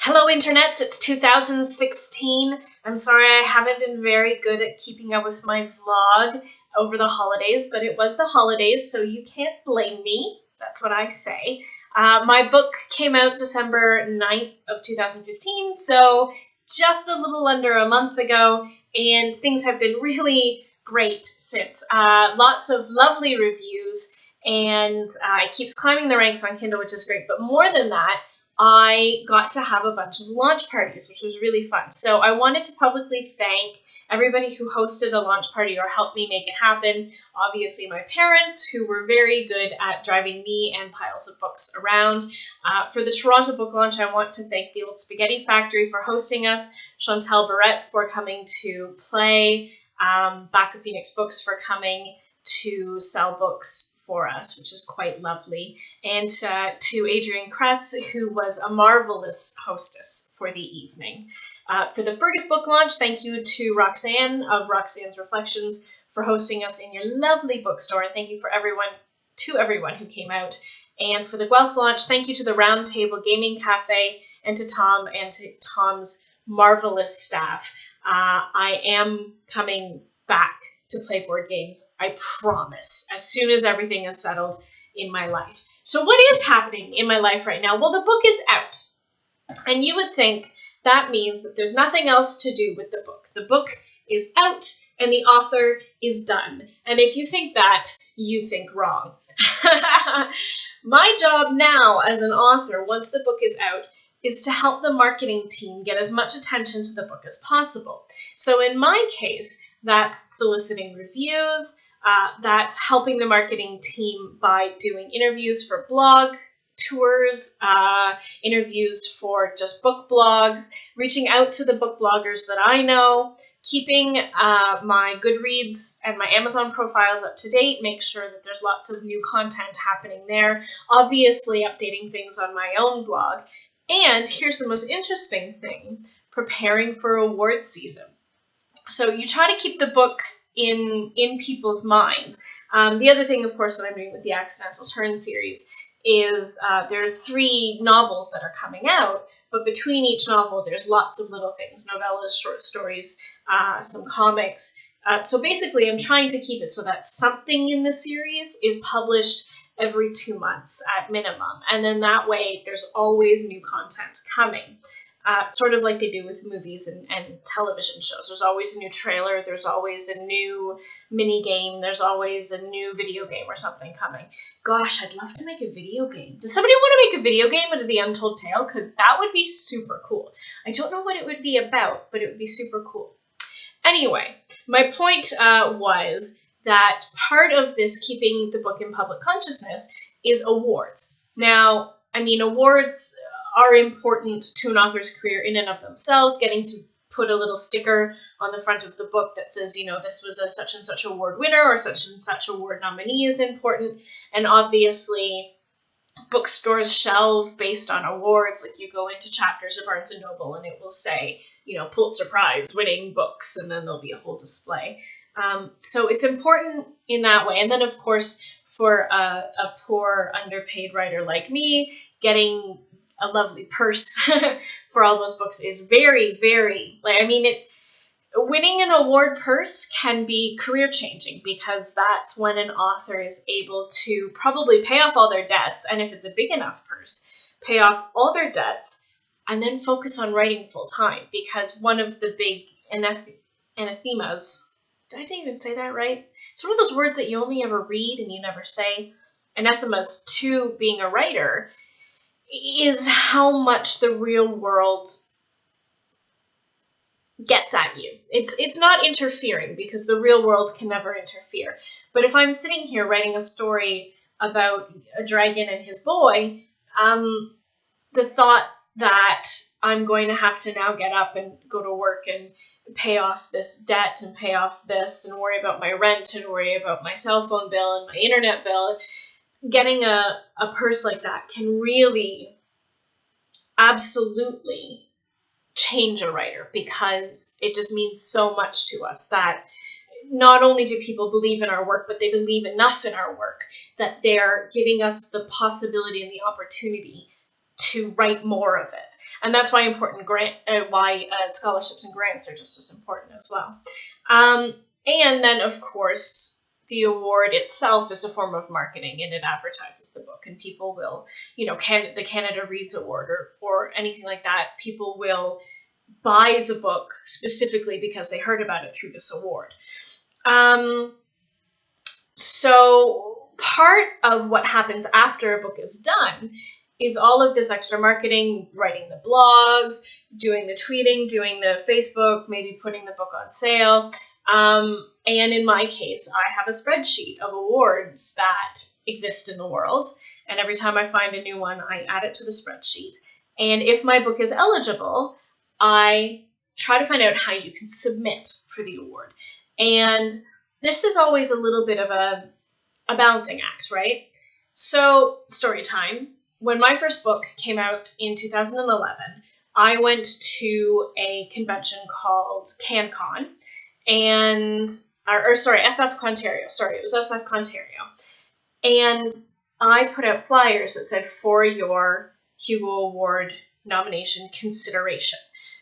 Hello, internets. It's 2016. I'm sorry I haven't been very good at keeping up with my vlog over the holidays, but it was the holidays, so you can't blame me. That's what I say. My book came out December 9th of 2015, so just a little under a month ago, and things have been really great since. Lots of lovely reviews, and it keeps climbing the ranks on Kindle, which is great. But more than that, I got to have a bunch of launch parties, which was really fun. So I wanted to publicly thank everybody who hosted a launch party or helped me make it happen. Obviously, my parents, who were very good at driving me and piles of books around. For the Toronto book launch, I want to thank the Old Spaghetti Factory for hosting us, Chantal Barrett for coming to play, Back of Phoenix Books for coming to sell books for us, which is quite lovely, and to Adrienne Kress, who was a marvelous hostess for the evening. For the Fergus book launch, thank you to Roxanne of Roxanne's Reflections for hosting us in your lovely bookstore, and thank you for everyone who came out. And for the Guelph launch, thank you to the Round Table Gaming Cafe and to Tom and to Tom's marvelous staff. I am coming back to play board games, I promise, as soon as everything is settled in my life. So what is happening in my life right now? Well, the book is out. And you would think that means that there's nothing else to do with the book. The book is out and the author is done. And if you think that, you think wrong. My job now as an author, once the book is out, is to help the marketing team get as much attention to the book as possible. So in my case, that's soliciting reviews, that's helping the marketing team by doing interviews for blog tours, interviews for just book blogs, reaching out to the book bloggers that I know, keeping my Goodreads and my Amazon profiles up to date, make sure that there's lots of new content happening there, obviously updating things on my own blog, and here's the most interesting thing, preparing for award season. So you try to keep the book in people's minds. The other thing, of course, that I'm doing with the Accidental Turn series is there are 3 novels that are coming out, but between each novel, there's lots of little things, novellas, short stories, some comics. So basically, I'm trying to keep it so that something in the series is published every 2 months at minimum. And then that way, there's always new content coming. Sort of like they do with movies and television shows. There's always a new trailer, there's always a new mini game, there's always a new video game or something coming. Gosh, I'd love to make a video game. Does somebody want to make a video game out of The Untold Tale? Because that would be super cool. I don't know what it would be about, but it would be super cool. Anyway, my point was that part of this keeping the book in public consciousness is awards. Now, I mean, awards are important to an author's career in and of themselves. Getting to put a little sticker on the front of the book that says, you know, this was a such and such award winner or such and such award nominee is important. And obviously, bookstores shelve based on awards. Like you go into chapters of Barnes & Noble and it will say, you know, Pulitzer Prize winning books, and then there'll be a whole display. So it's important in that way. And then, of course, for a poor, underpaid writer like me, getting a lovely purse for all those books is very, very, winning an award purse can be career changing, because that's when an author is able to probably pay off all their debts, and if it's a big enough purse, pay off all their debts and then focus on writing full time. Because one of the big anathemas, did I even say that right? It's one of those words that you only ever read and you never say. Anathemas to being a writer is how much the real world gets at you. It's not interfering, because the real world can never interfere. But if I'm sitting here writing a story about a dragon and his boy, the thought that I'm going to have to now get up and go to work and pay off this debt and pay off this and worry about my rent and worry about my cell phone bill and my internet bill, getting a purse like that can really absolutely change a writer, because it just means so much to us that not only do people believe in our work, but they believe enough in our work that they're giving us the possibility and the opportunity to write more of it. And that's why scholarships and grants are just as important as well. And then, of course, the award itself is a form of marketing, and it advertises the book, and people will, the Canada Reads Award or anything like that, people will buy the book specifically because they heard about it through this award. So part of what happens after a book is done is all of this extra marketing, writing the blogs, doing the tweeting, doing the Facebook, maybe putting the book on sale. And in my case, I have a spreadsheet of awards that exist in the world. And every time I find a new one, I add it to the spreadsheet. And if my book is eligible, I try to find out how you can submit for the award. And this is always a little bit of a balancing act, right? So, story time. When my first book came out in 2011, I went to a convention called CanCon, SF Ontario. Sorry, it was SF Ontario. And I put out flyers that said, for your Hugo Award nomination consideration,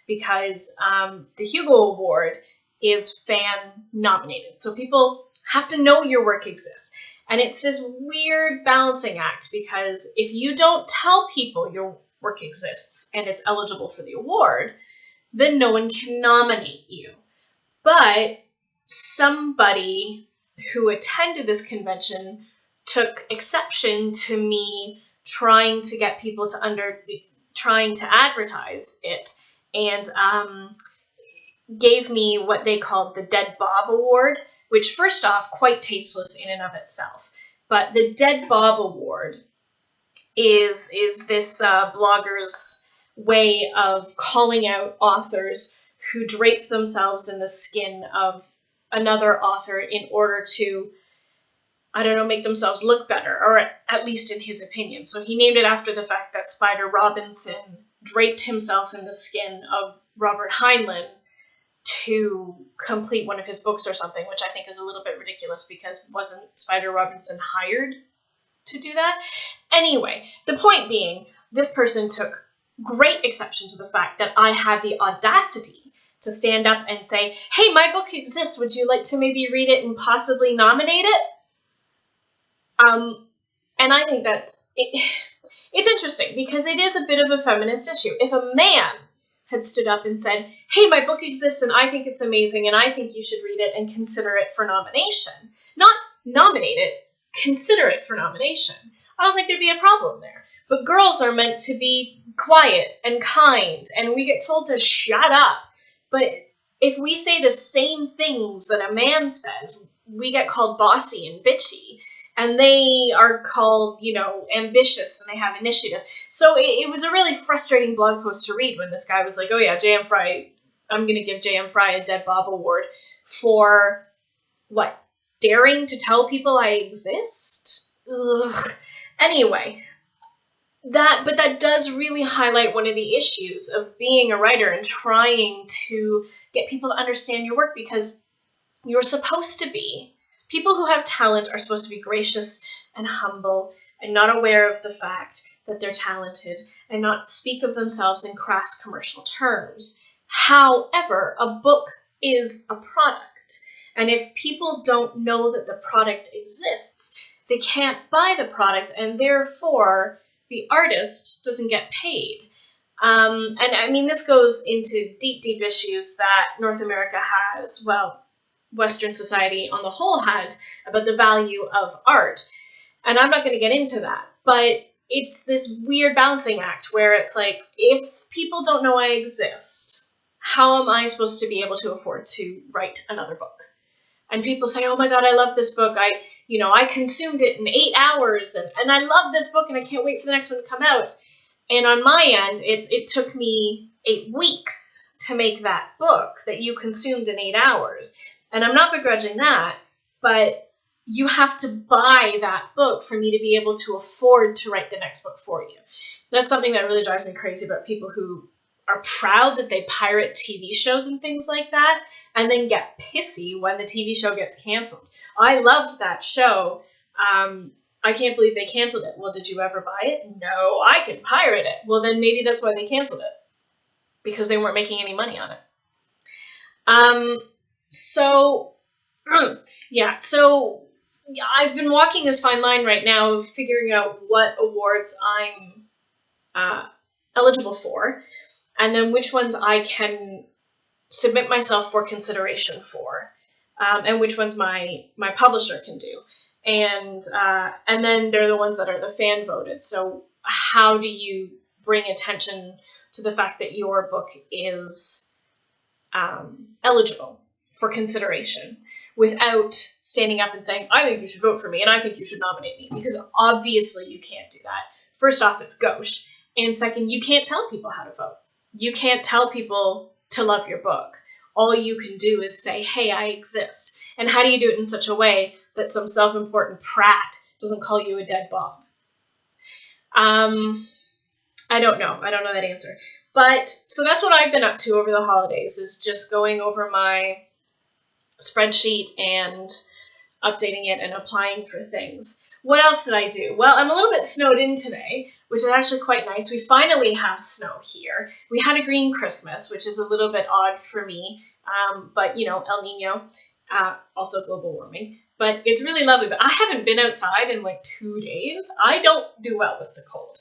because the Hugo Award is fan-nominated. So people have to know your work exists. And it's this weird balancing act, because if you don't tell people your work exists and it's eligible for the award, then no one can nominate you. But somebody who attended this convention took exception to me trying to get people trying to advertise it, and gave me what they called the Dead Bob Award, which, first off, quite tasteless in and of itself. But the Dead Bob Award is this blogger's way of calling out authors who drape themselves in the skin of another author in order to, make themselves look better, or at least in his opinion. So he named it after the fact that Spider Robinson draped himself in the skin of Robert Heinlein to complete one of his books or something, which I think is a little bit ridiculous, because wasn't Spider Robinson hired to do that? Anyway, the point being, this person took great exception to the fact that I had the audacity to stand up and say, hey, my book exists, would you like to maybe read it and possibly nominate it? And I think it's interesting, because it is a bit of a feminist issue. If a man had stood up and said, hey, my book exists and I think it's amazing and I think you should read it and consider it for nomination, not nominate it, consider it for nomination, I don't think there'd be a problem there. But girls are meant to be quiet and kind, and we get told to shut up. But if we say the same things that a man says, we get called bossy and bitchy, and they are called, ambitious, and they have initiative. So it was a really frustrating blog post to read when this guy was like, oh yeah, J.M. Frey, I'm going to give J.M. Frey a Dead Bob Award for, daring to tell people I exist? Ugh. Anyway, that does really highlight one of the issues of being a writer and trying to get people to understand your work, because you're supposed to be. People who have talent are supposed to be gracious and humble and not aware of the fact that they're talented and not speak of themselves in crass commercial terms. However, a book is a product, and if people don't know that the product exists, they can't buy the product, and therefore the artist doesn't get paid. And I mean, this goes into deep, deep issues that North America has, Western society on the whole has, about the value of art. And I'm not going to get into that, but it's this weird balancing act where it's like, if people don't know I exist, how am I supposed to be able to afford to write another book? And people say, oh my God, I love this book. I consumed it in 8 hours, and I love this book, and I can't wait for the next one to come out. And on my end, it took me 8 weeks to make that book that you consumed in 8 hours. And I'm not begrudging that, but you have to buy that book for me to be able to afford to write the next book for you. That's something that really drives me crazy about people who are proud that they pirate TV shows and things like that, and then get pissy when the TV show gets canceled. I loved that show. I can't believe they canceled it. Well, did you ever buy it? No, I can pirate it. Well, then maybe that's why they canceled it, because they weren't making any money on it. So I've been walking this fine line right now, figuring out what awards I'm eligible for, and then which ones I can submit myself for consideration for, and which ones my publisher can do. And then they're the ones that are the fan voted. So how do you bring attention to the fact that your book is eligible for consideration without standing up and saying, I think you should vote for me and I think you should nominate me? Because obviously you can't do that. First off, it's gauche. And second, you can't tell people how to vote. You can't tell people to love your book. All you can do is say, hey, I exist. And how do you do it in such a way that some self-important prat doesn't call you a dead bomb? I don't know. I don't know that answer. But, so that's what I've been up to over the holidays, is just going over my spreadsheet and updating it and applying for things. What else did I do? Well, I'm a little bit snowed in today, which is actually quite nice. We finally have snow here. We had a green Christmas, which is a little bit odd for me, but, El Nino, also global warming. But it's really lovely. But I haven't been outside in like 2 days. I don't do well with the cold.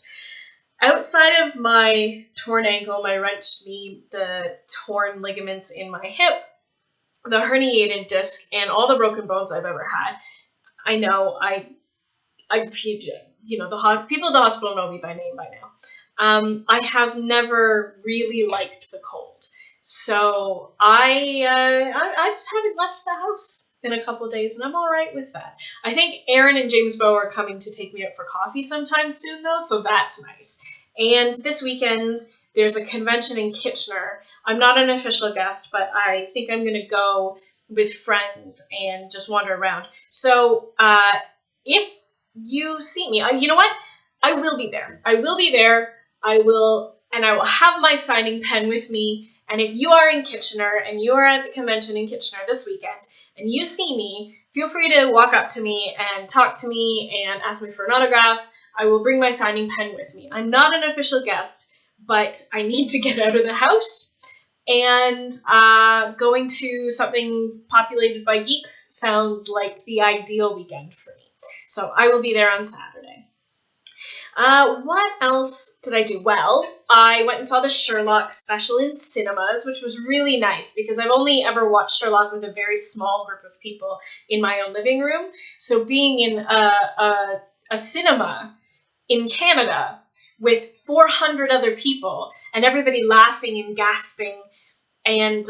Outside of my torn ankle, my wrenched knee, the torn ligaments in my hip, the herniated disc, and all the broken bones I've ever had, I know the people at the hospital know me by name by now. I have never really liked the cold. So I just haven't left the house in a couple of days, and I'm all right with that. I think Aaron and James Bow are coming to take me out for coffee sometime soon, though, so that's nice. And this weekend, there's a convention in Kitchener. I'm not an official guest, but I think I'm going to go with friends and just wander around. So if you see me, you know what? I will be there. I will have my signing pen with me. And if you are in Kitchener and you are at the convention in Kitchener this weekend and you see me, feel free to walk up to me and talk to me and ask me for an autograph. I will bring my signing pen with me. I'm not an official guest, but I need to get out of the house. And going to something populated by geeks sounds like the ideal weekend for me. So I will be there on Saturday. What else did I do? Well, I went and saw the Sherlock Special in cinemas, which was really nice because I've only ever watched Sherlock with a very small group of people in my own living room. So being in a cinema in Canada with 400 other people and everybody laughing and gasping and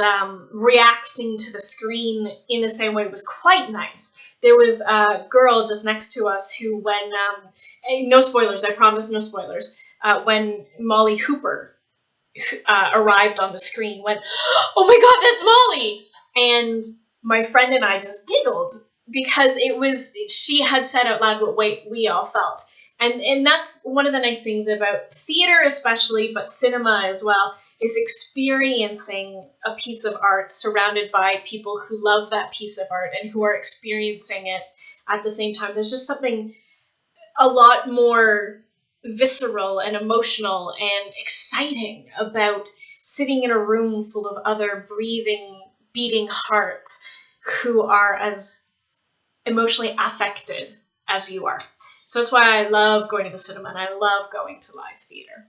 reacting to the screen in the same way was quite nice. There was a girl just next to us who, when, no spoilers, I promise no spoilers, when Molly Hooper arrived on the screen, went, oh my God, that's Molly! And my friend and I just giggled because she had said out loud what we all felt. And that's one of the nice things about theater especially, but cinema as well, is experiencing a piece of art surrounded by people who love that piece of art and who are experiencing it at the same time. There's just something a lot more visceral and emotional and exciting about sitting in a room full of other breathing, beating hearts who are as emotionally affected as you are. So that's why I love going to the cinema and I love going to live theater.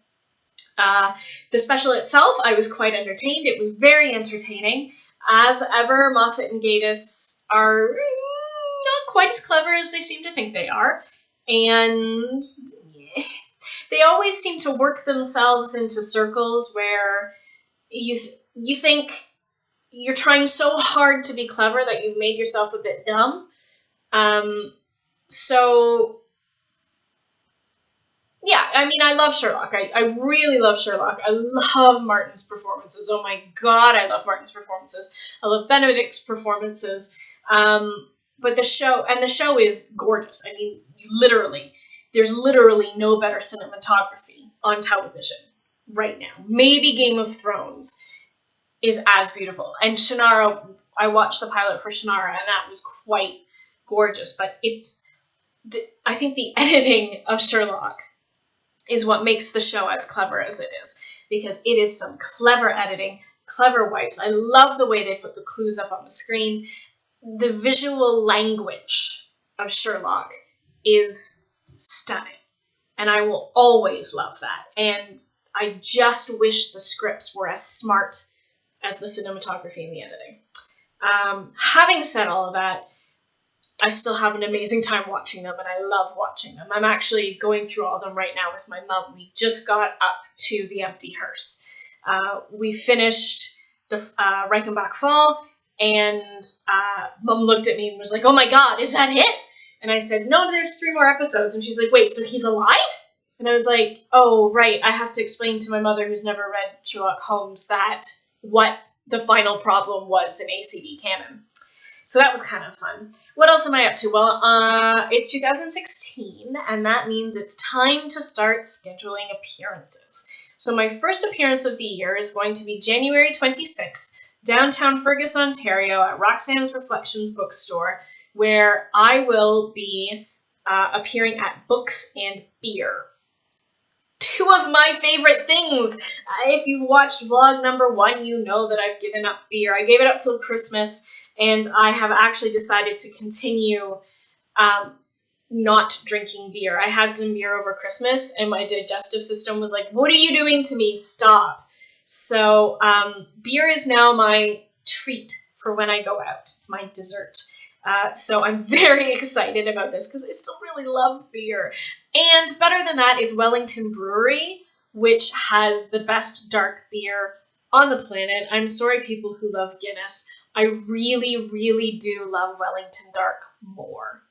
The special itself, I was quite entertained. It was very entertaining. As ever, Moffat and Gatiss are not quite as clever as they seem to think they are. And they always seem to work themselves into circles where you think you're trying so hard to be clever that you've made yourself a bit dumb. So, yeah, I mean, I love Sherlock. I really love Sherlock. I love Martin's performances. Oh my God, I love Martin's performances. I love Benedict's performances. But the show is gorgeous. I mean, there's literally no better cinematography on television right now. Maybe Game of Thrones is as beautiful. And Shannara, I watched the pilot for Shannara, and that was quite gorgeous. But I think the editing of Sherlock is what makes the show as clever as it is, because it is some clever editing, clever wipes. I love the way they put the clues up on the screen. The visual language of Sherlock is stunning, and I will always love that. And I just wish the scripts were as smart as the cinematography and the editing. Having said all of that, I still have an amazing time watching them, and I love watching them. I'm actually going through all of them right now with my mum. We just got up to The Empty Hearse. We finished the Reichenbach Fall, and Mum looked at me and was like, "Oh my God, is that it?" And I said, "No, there's 3 more episodes." And she's like, "Wait, so he's alive?" And I was like, "Oh, right, I have to explain to my mother, who's never read Sherlock Holmes, that what the final problem was in ACD canon." So that was kind of fun. What else am I up to? Well, it's 2016, and that means it's time to start scheduling appearances. So my first appearance of the year is going to be January 26th, downtown Fergus, Ontario, at Roxanne's Reflections bookstore, where I will be appearing at Books and Beer. 2 of my favorite things. If you've watched vlog number 1, you know that I've given up beer. I gave it up till Christmas, and I have actually decided to continue not drinking beer. I had some beer over Christmas, and my digestive system was like, "What are you doing to me? Stop." So beer is now my treat for when I go out. It's my dessert. So I'm very excited about this because I still really love beer. And better than that is Wellington Brewery, which has the best dark beer on the planet. I'm sorry, people who love Guinness. I really, really do love Wellington Dark more.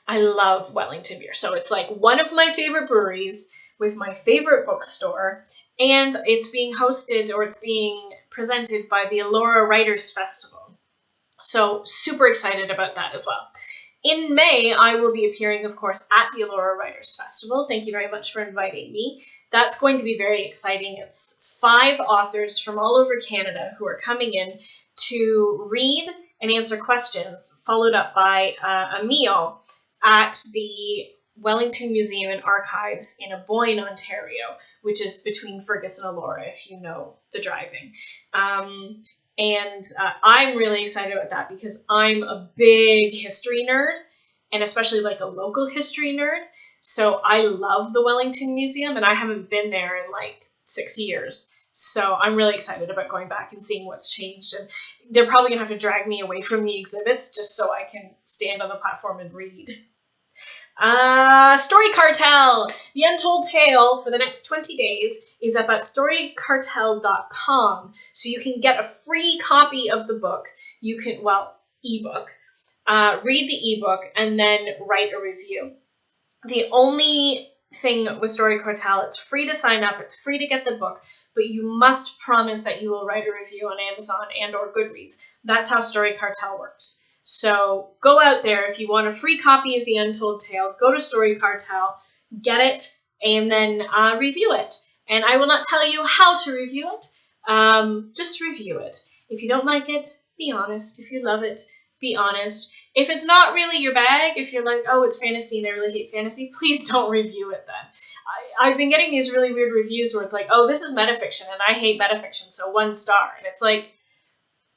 I love Wellington beer. So it's like one of my favorite breweries with my favorite bookstore, and it's being hosted, or it's being presented by the Elora Writers Festival. So super excited about that as well. In May, I will be appearing, of course, at the Elora Writers Festival. Thank you very much for inviting me. That's going to be very exciting. It's 5 authors from all over Canada who are coming in to read and answer questions, followed up by a meal at the Wellington Museum and Archives in Aboyne, Ontario, which is between Fergus and Elora, if you know the driving. And I'm really excited about that because I'm a big history nerd, and especially like a local history nerd. So I love the Wellington Museum, and I haven't been there in like 6 years. So I'm really excited about going back and seeing what's changed. And they're probably going to have to drag me away from the exhibits just so I can stand on the platform and read. Story Cartel! The Untold Tale for the next 20 days is up at storycartel.com, so you can get a free copy of the book. You can, ebook. Read the ebook and then write a review. The only thing with Story Cartel, it's free to sign up, it's free to get the book, but you must promise that you will write a review on Amazon and or Goodreads. That's how Story Cartel works. So go out there. If you want a free copy of The Untold Tale, go to Story Cartel, get it, and then review it. And I will not tell you how to review it. Just review it. If you don't like it, be honest. If you love it, be honest. If it's not really your bag, if you're like, oh, it's fantasy and I really hate fantasy, please don't review it then. I've been getting these really weird reviews where it's like, oh, this is metafiction and I hate metafiction, so 1 star. And it's like,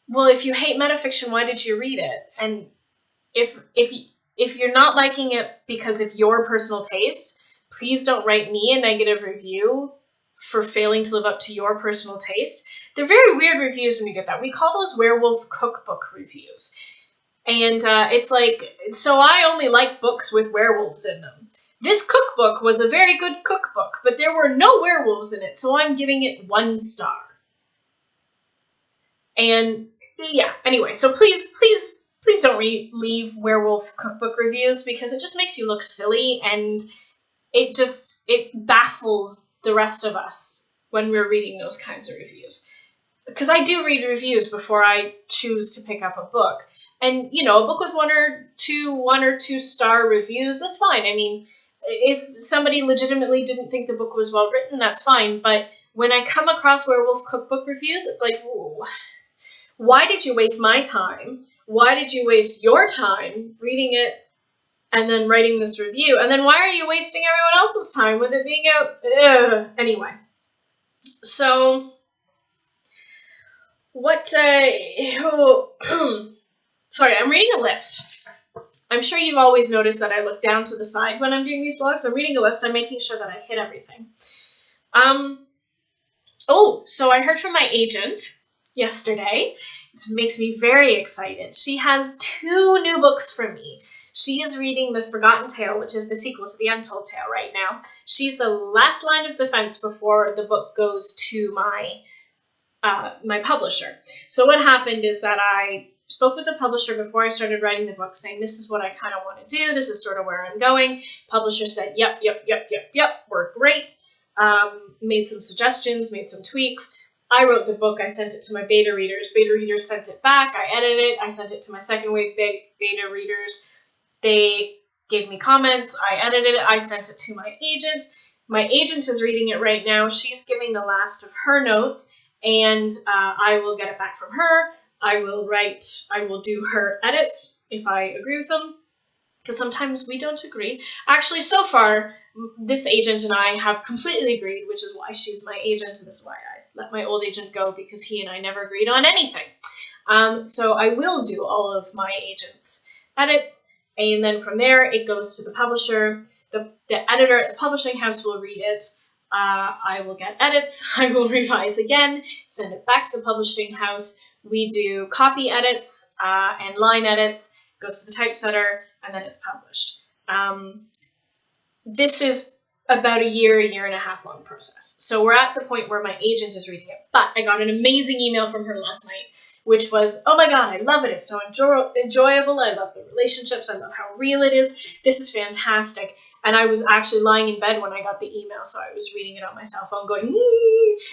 well, if you hate metafiction, why did you read it? And if you're not liking it because of your personal taste, please don't write me a negative review for failing to live up to your personal taste. They're very weird reviews when you get that. We call those werewolf cookbook reviews. And it's like, so I only like books with werewolves in them. This cookbook was a very good cookbook, but there were no werewolves in it, so I'm giving it 1 star. And yeah, anyway, so please don't leave werewolf cookbook reviews because it just makes you look silly, and it baffles the rest of us when we're reading those kinds of reviews. Because I do read reviews before I choose to pick up a book. And, you know, a book with 1 or 2 star reviews, that's fine. I mean, if somebody legitimately didn't think the book was well written, that's fine. But when I come across werewolf cookbook reviews, it's like, ooh, why did you waste my time? Why did you waste your time reading it and then writing this review. And then why are you wasting everyone else's time with it being out? Ugh. Anyway. So, sorry, I'm reading a list. I'm sure you've always noticed that I look down to the side when I'm doing these vlogs. I'm reading a list. I'm making sure that I hit everything. So I heard from my agent yesterday. It makes me very excited. She has 2 new books for me. She is reading The Forgotten Tale, which is the sequel to The Untold Tale right now. She's the last line of defense before the book goes to my publisher. So what happened is that I spoke with the publisher before I started writing the book, saying this is what I kind of want to do. This is sort of where I'm going. Publisher said, yep, we're great. Made some suggestions, made some tweaks. I wrote the book. I sent it to my beta readers. Beta readers sent it back. I edited it. I sent it to my second wave beta readers. They gave me comments. I edited it. I sent it to my agent. My agent is reading it right now. She's giving the last of her notes, and I will get it back from her. I will do her edits if I agree with them, because sometimes we don't agree. Actually, so far, this agent and I have completely agreed, which is why she's my agent, and this is why I let my old agent go, because he and I never agreed on anything. So I will do all of my agent's edits, and then from there, it goes to the publisher. The editor at the publishing house will read it. I will get edits. I will revise again, send it back to the publishing house. We do copy edits and line edits, goes to the typesetter, and then it's published. This is about a year and a half long process. So we're at the point where my agent is reading it. But I got an amazing email from her last night, which was, oh my God, I love it. It's so enjoyable. I love the relationships. I love how real it is. This is fantastic. And I was actually lying in bed when I got the email, so I was reading it on my cell phone going,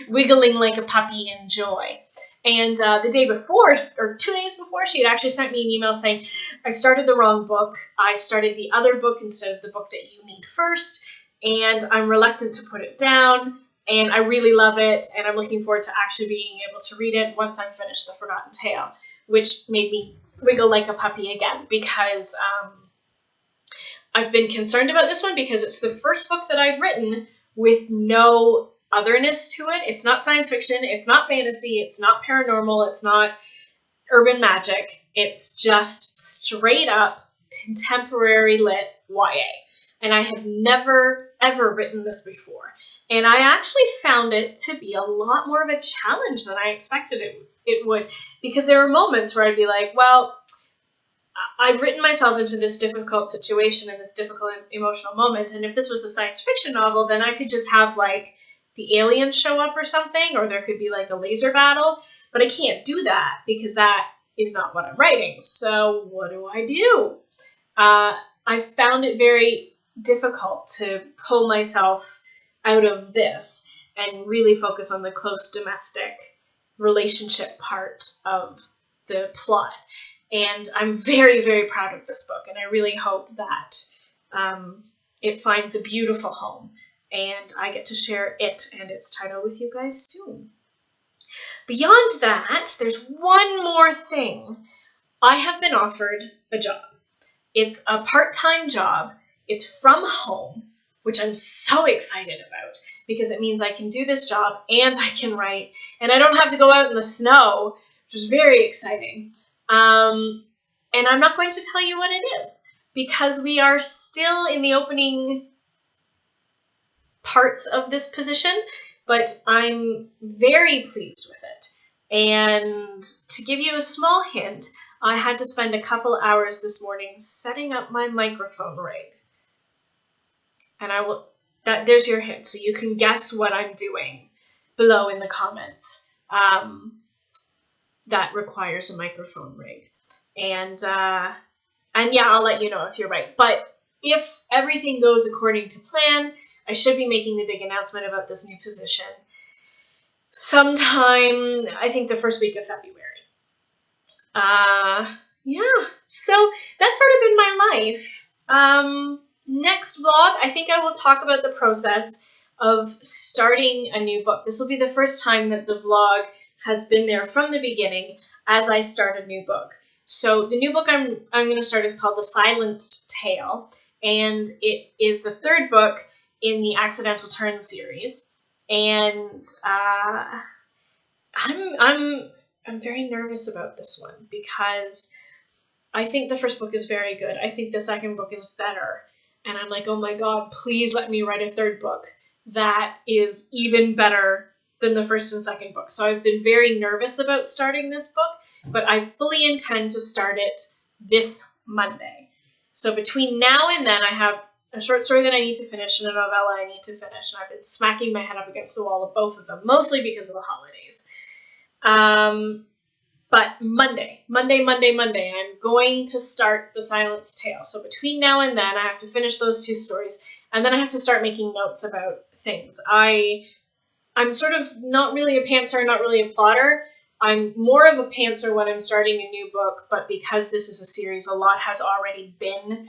wiggling like a puppy in joy. And the day before, or 2 days before, she had actually sent me an email saying, I started the wrong book. I started the other book instead of the book that you need first, and I'm reluctant to put it down, and I really love it, and I'm looking forward to actually being able to read it once I've finished The Forgotten Tale, which made me wiggle like a puppy again, because I've been concerned about this one because it's the first book that I've written with no otherness to it. It's not science fiction, it's not fantasy, it's not paranormal, it's not urban magic. It's just straight up contemporary lit YA. And I have never, ever written this before. And I actually found it to be a lot more of a challenge than I expected it would, because there were moments where I'd be like, well, I've written myself into this difficult situation and this difficult emotional moment, and if this was a science fiction novel, then I could just have, like, the aliens show up or something, or there could be, like, a laser battle, but I can't do that because that is not what I'm writing. So what do? I found it very difficult to pull myself out of this and really focus on the close domestic relationship part of the plot. And I'm very, very proud of this book, and I really hope that it finds a beautiful home, and I get to share it and its title with you guys soon. Beyond that, there's one more thing. I have been offered a job. It's a part-time job. It's from home, which I'm so excited about, because it means I can do this job and I can write, and I don't have to go out in the snow, which is very exciting. And I'm not going to tell you what it is, because we are still in the opening parts of this position, but I'm very pleased with it. And to give you a small hint, I had to spend a couple hours this morning setting up my microphone rig. And there's your hint, so you can guess what I'm doing below in the comments. That requires a microphone rig. And yeah, I'll let you know if you're right. But if everything goes according to plan, I should be making the big announcement about this new position sometime, I think, the first week of February. Yeah, so that's sort of been my life. Next vlog, I think I will talk about the process of starting a new book. This will be the first time that the vlog has been there from the beginning as I start a new book. So the new book I'm going to start is called The Silenced Tale, and it is the third book in the Accidental Turn series. And I'm very nervous about this one because I think the first book is very good. I think the second book is better. And I'm like, oh my God, please let me write a third book that is even better than the first and second book. So I've been very nervous about starting this book, but I fully intend to start it this Monday. So between now and then, I have a short story that I need to finish and a novella I need to finish. And I've been smacking my head up against the wall of both of them, mostly because of the holidays. But Monday, I'm going to start The Silenced Tale. So between now and then, I have to finish those two stories, and then I have to start making notes about things. I'm sort of not really a pantser, not really a plotter. I'm more of a pantser when I'm starting a new book, but because this is a series, a lot has already been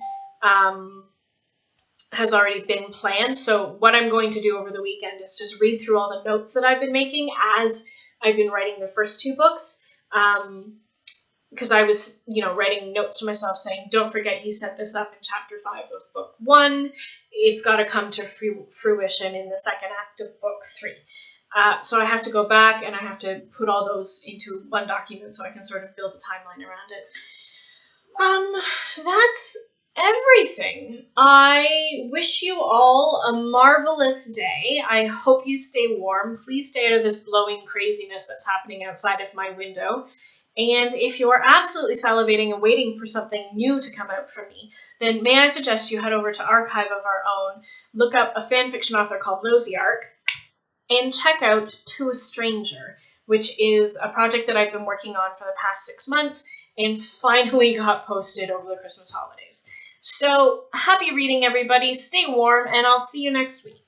planned. So what I'm going to do over the weekend is just read through all the notes that I've been making as I've been writing the first two books. Because I was, writing notes to myself saying, don't forget you set this up in chapter 5 of book 1. It's got to come to fruition in the second act of book 3. So I have to go back and I have to put all those into one document so I can sort of build a timeline around it. That's everything. I wish you all a marvelous day. I hope you stay warm. Please stay out of this blowing craziness that's happening outside of my window. And if you're absolutely salivating and waiting for something new to come out from me, then may I suggest you head over to Archive of Our Own, look up a fanfiction author called Losiark, and check out To a Stranger, which is a project that I've been working on for the past 6 months and finally got posted over the Christmas holidays. So happy reading, everybody. Stay warm, and I'll see you next week.